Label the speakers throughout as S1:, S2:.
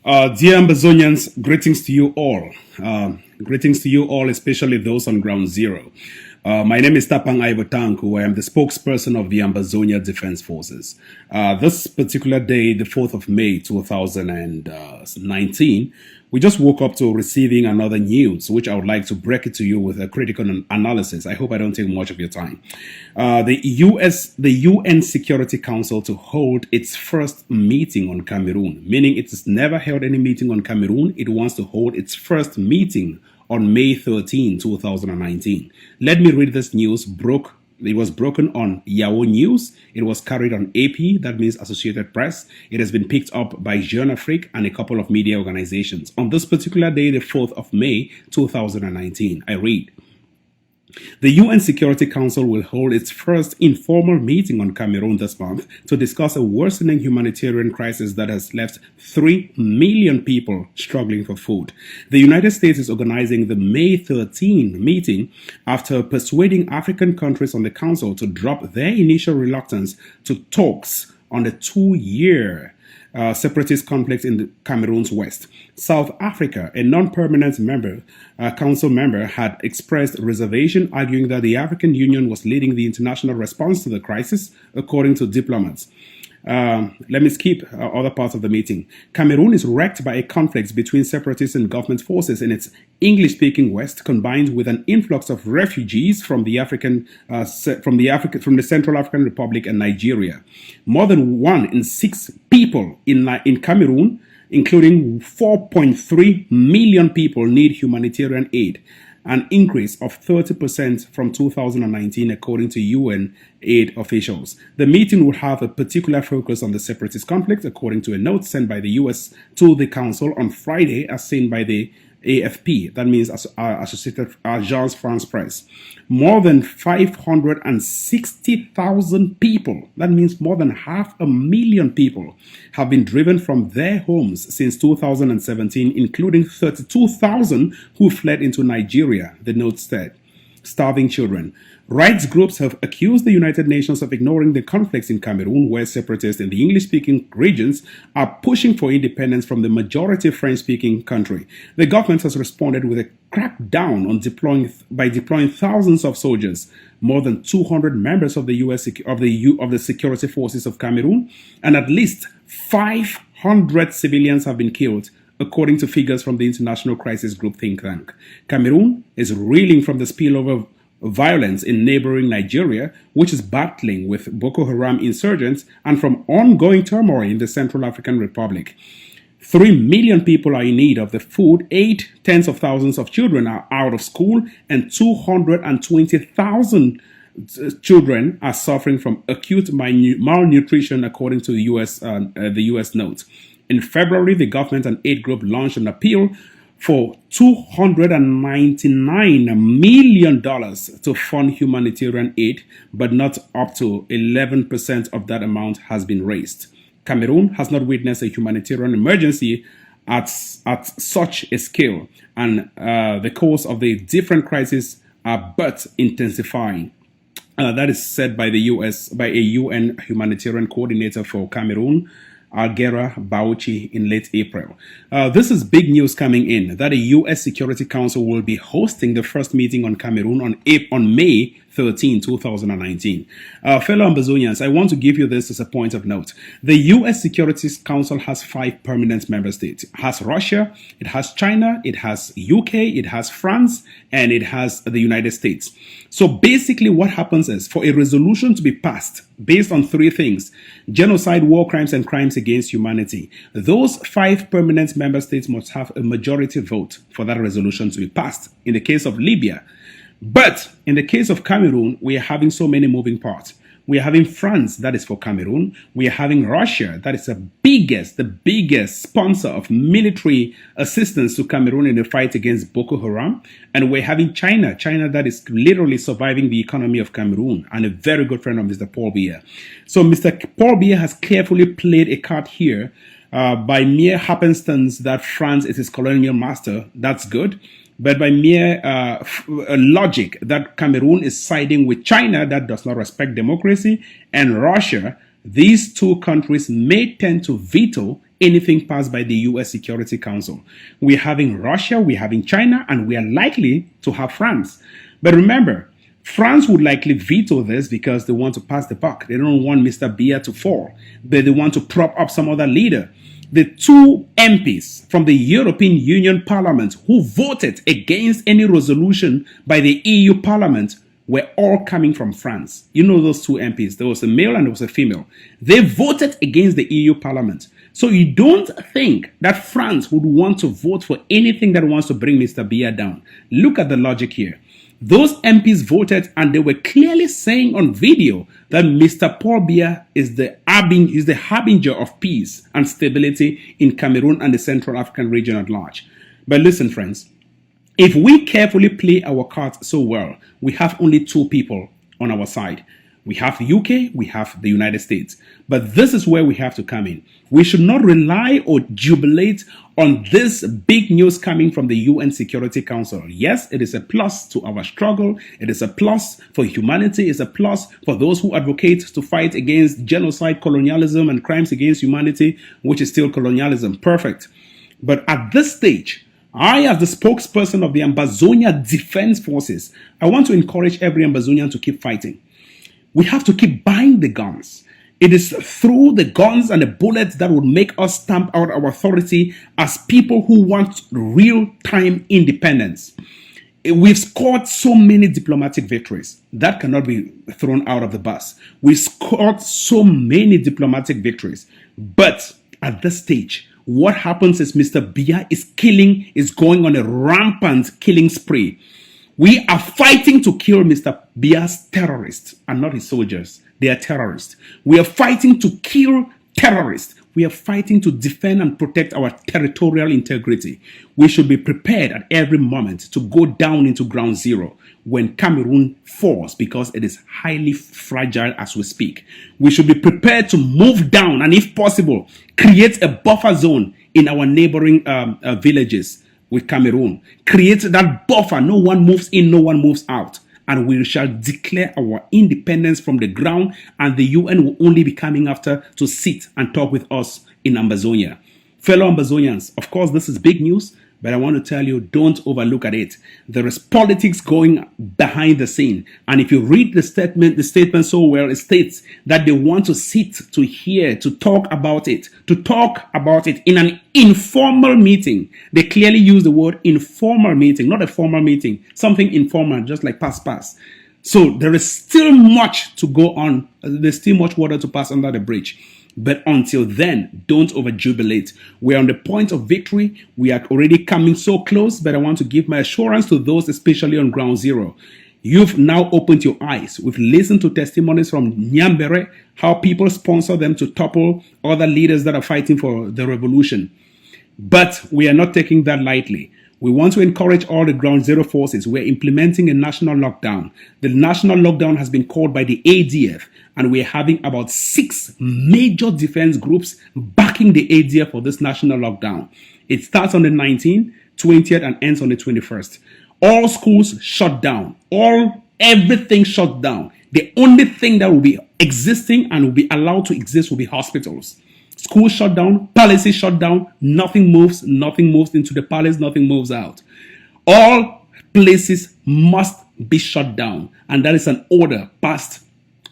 S1: Dear Ambazonians, greetings to you all. Greetings to you all, especially those on ground zero. My name is Tapang Ivo. I am the spokesperson of the Ambazonia Defense Forces. This particular day, the 4th of May 2019, we just woke up to receiving another news, which I would like to break it to you with a critical analysis. I hope I don't take much of your time. The UN Security Council to hold its first meeting on Cameroon, meaning it has never held any meeting on Cameroon. It wants to hold its first meeting on May 13, 2019. Let me read this news. It was broken on Yahoo News. It was carried on AP, that means Associated Press. It has been picked up by Jeune Afrique and a couple of media organizations. On this particular day, the 4th of May, 2019, I read, the UN Security Council will hold its first informal meeting on Cameroon this month to discuss a worsening humanitarian crisis that has left 3 million people struggling for food. The United States is organizing the May 13 meeting after persuading African countries on the Council to drop their initial reluctance to talks on the 2-year separatist conflict in the Cameroon's west. South Africa, a non-permanent council member, had expressed reservation, arguing that the African Union was leading the international response to the crisis, according to diplomats. Let me skip other parts of the meeting. Cameroon is wrecked by a conflict between separatist and government forces in its English-speaking West, combined with an influx of refugees from the Central African Republic and Nigeria. More than 1 in 6 people in Cameroon, including 4.3 million people, need humanitarian aid, an increase of 30% from 2019, according to UN aid officials. The meeting will have a particular focus on the separatist conflict, according to a note sent by the US to the Council on Friday, as seen by the AFP, that means Associated Agence France Presse. More than 560,000 people, that means more than 500,000 people, have been driven from their homes since 2017, including 32,000 who fled into Nigeria, the note said. Starving children. Rights groups have accused the United Nations of ignoring the conflicts in Cameroon, where separatists in the English-speaking regions are pushing for independence from the majority French-speaking country. The government has responded with a crackdown on deploying thousands of soldiers, more than 200 members of the the security forces of Cameroon, and at least 500 civilians have been killed, according to figures from the International Crisis Group think tank. Cameroon is reeling from the spillover of violence in neighboring Nigeria, which is battling with Boko Haram insurgents, and from ongoing turmoil in the Central African Republic. 3 million people are in need of the food, 8 of thousands of children are out of school, and 220,000 children are suffering from acute malnutrition, according to the US note. In February, the government and aid group launched an appeal for $299 million to fund humanitarian aid, but not up to 11% of that amount has been raised. Cameroon has not witnessed a humanitarian emergency at such a scale, and the cause of the different crises are but intensifying. That is said by a UN humanitarian coordinator for Cameroon, Alguera Bauchi, in late April. This is big news coming in, that a U.S. Security Council will be hosting the first meeting on Cameroon on May 13, 2019. Fellow Ambazonians, I want to give you this as a point of note. The U.S. Security Council has 5 permanent member states. It has Russia, it has China, it has UK, it has France, and it has the United States. So basically what happens is, for a resolution to be passed based on 3 things: genocide, war crimes, and crimes against humanity, those 5 permanent member states must have a majority vote for that resolution to be passed. In the case of Libya, but in the case of Cameroon, we are having so many moving parts. We are having France, that is for Cameroon. We are having Russia, that is the biggest sponsor of military assistance to Cameroon in the fight against Boko Haram. And we're having China, that is literally surviving the economy of Cameroon, and a very good friend of Mr. Paul Biya. So Mr. Paul Biya has carefully played a card here by mere happenstance that France is his colonial master. That's good. But by mere logic that Cameroon is siding with China that does not respect democracy, and Russia these two countries may tend to veto anything passed by the US Security Council. We're having Russia, we're having China, and we are likely to have France. But remember, France would likely veto this because they want to pass the buck. They don't want Mr. Biya to fall, but they want to prop up some other leader. The two MPs from the European Union Parliament who voted against any resolution by the EU Parliament were all coming from France. You know those two MPs. There was a male and there was a female. They voted against the EU Parliament. So you don't think that France would want to vote for anything that wants to bring Mr. Biya down. Look at the logic here. Those MPs voted and they were clearly saying on video that Mr. Paul Biya is the harbinger of peace and stability in Cameroon and the Central African region at large. But listen, friends, if we carefully play our cards so well, we have only two people on our side. We have the UK, we have the United States. But this is where we have to come in. We should not rely or jubilate on this big news coming from the UN Security Council. Yes, it is a plus to our struggle. It is a plus for humanity. It's a plus for those who advocate to fight against genocide, colonialism, and crimes against humanity, which is still colonialism. Perfect. But at this stage, I, as the spokesperson of the Ambazonia Defense Forces, I want to encourage every Ambazonian to keep fighting. We have to keep buying the guns. It is through the guns and the bullets that will make us stamp out our authority as people who want real-time independence. We've scored so many diplomatic victories. That cannot be thrown out of the bus. We scored so many diplomatic victories. But at this stage, what happens is Mr. Biya is going on a rampant killing spree. We are fighting to kill Mr. Biya's terrorists and not his soldiers. They are terrorists. We are fighting to kill terrorists. We are fighting to defend and protect our territorial integrity. We should be prepared at every moment to go down into ground zero when Cameroon falls because it is highly fragile as we speak. We should be prepared to move down and, if possible, create a buffer zone in our neighboring villages with Cameroon. Create that buffer. No one moves in, no one moves out. And we shall declare our independence from the ground, and the UN will only be coming after to sit and talk with us in Ambazonia. Fellow Ambazonians, of course, this is big news, but I want to tell you, don't overlook at it. There is politics going behind the scene. And if you read the statement so well, it states that they want to sit, to hear, to talk about it in an informal meeting. They clearly use the word informal meeting, not a formal meeting, something informal, just like pass. So there is still much to go on. There's still much water to pass under the bridge. But until then, don't overjubilate. We're on the point of victory. We are already coming so close, but I want to give my assurance to those, especially on ground zero. You've now opened your eyes. We've listened to testimonies from Nyambere, how people sponsor them to topple other leaders that are fighting for the revolution. But we are not taking that lightly. We want to encourage all the ground zero forces. We're implementing a national lockdown. The national lockdown has been called by the ADF, and we're having about 6 major defense groups backing the ADF for this national lockdown. It starts on the 19th, 20th, and ends on the 21st. All schools shut down. Everything shut down. The only thing that will be existing and will be allowed to exist will be hospitals. School shut down, palaces shut down, nothing moves into the palace, nothing moves out. All places must be shut down, and that is an order passed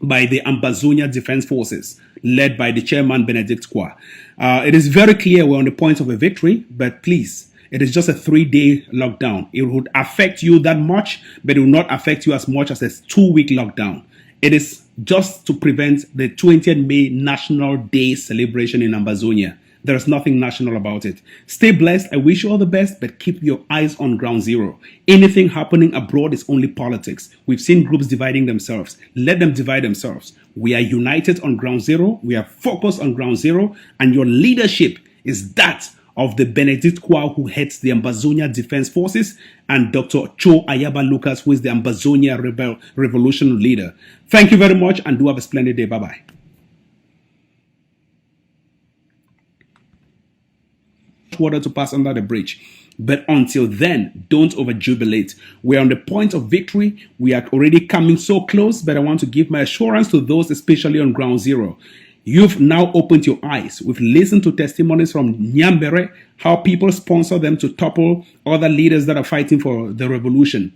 S1: by the Ambazonia Defense Forces, led by the chairman, Benedict Kwa. It is very clear we're on the point of a victory, but please, it is just a 3-day lockdown. It would affect you that much, but it will not affect you as much as a 2-week lockdown. It is just to prevent the 20th May National Day celebration in Ambazonia. There is nothing national about it. Stay blessed. I wish you all the best, but keep your eyes on ground zero. Anything happening abroad is only politics. We've seen groups dividing themselves. Let them divide themselves. We are united on ground zero. We are focused on ground zero, and your leadership is that of the Benedict Kwa, who heads the Ambazonia Defense Forces, and Dr. Cho Ayaba Lucas, who is the Ambazonia Revolution leader. Thank you very much, and do have a splendid day. Bye-bye. Water to pass under the bridge. But until then, don't overjubilate. We're on the point of victory. We are already coming so close, but I want to give my assurance to those, especially on ground zero. You've now opened your eyes. We've listened to testimonies from Nyambere, how people sponsor them to topple other leaders that are fighting for the revolution.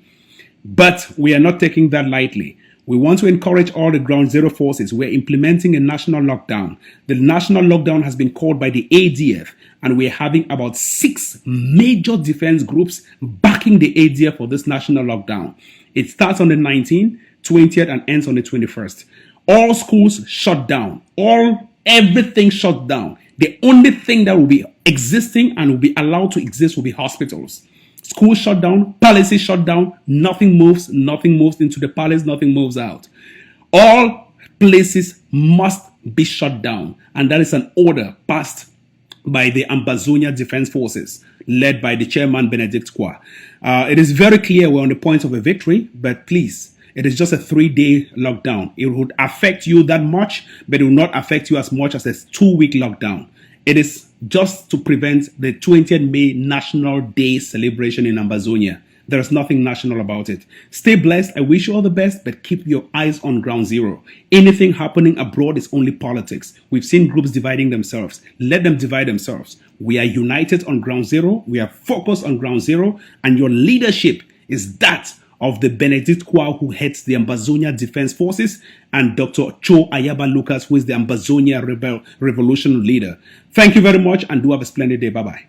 S1: But we are not taking that lightly. We want to encourage all the ground zero forces. We're implementing a national lockdown. The national lockdown has been called by the ADF, and we're having about 6 major defense groups backing the ADF for this national lockdown. It starts on the 19th, 20th, and ends on the 21st. All schools shut down. Everything shut down. The only thing that will be existing and will be allowed to exist will be hospitals. School shut down, palaces shut down, nothing moves into the palace, nothing moves out. All places must be shut down, and that is an order passed by the Ambazonia Defense Forces, led by the chairman Benedict Kwa. It is very clear we're on the point of a victory, but please, it is just a 3-day lockdown. It would affect you that much, but it will not affect you as much as a 2-week lockdown. It is just to prevent the 20th May National Day celebration in Ambazonia. There is nothing national about it. Stay blessed. I wish you all the best, but keep your eyes on ground zero. Anything happening abroad is only politics. We've seen groups dividing themselves. Let them divide themselves. We are united on ground zero. We are focused on ground zero. And your leadership is that of the Benedict Kwa, who heads the Ambazonia Defense Forces, and Dr. Cho Ayaba Lucas, who is the Ambazonia Revolution leader. Thank you very much, and do have a splendid day. Bye-bye.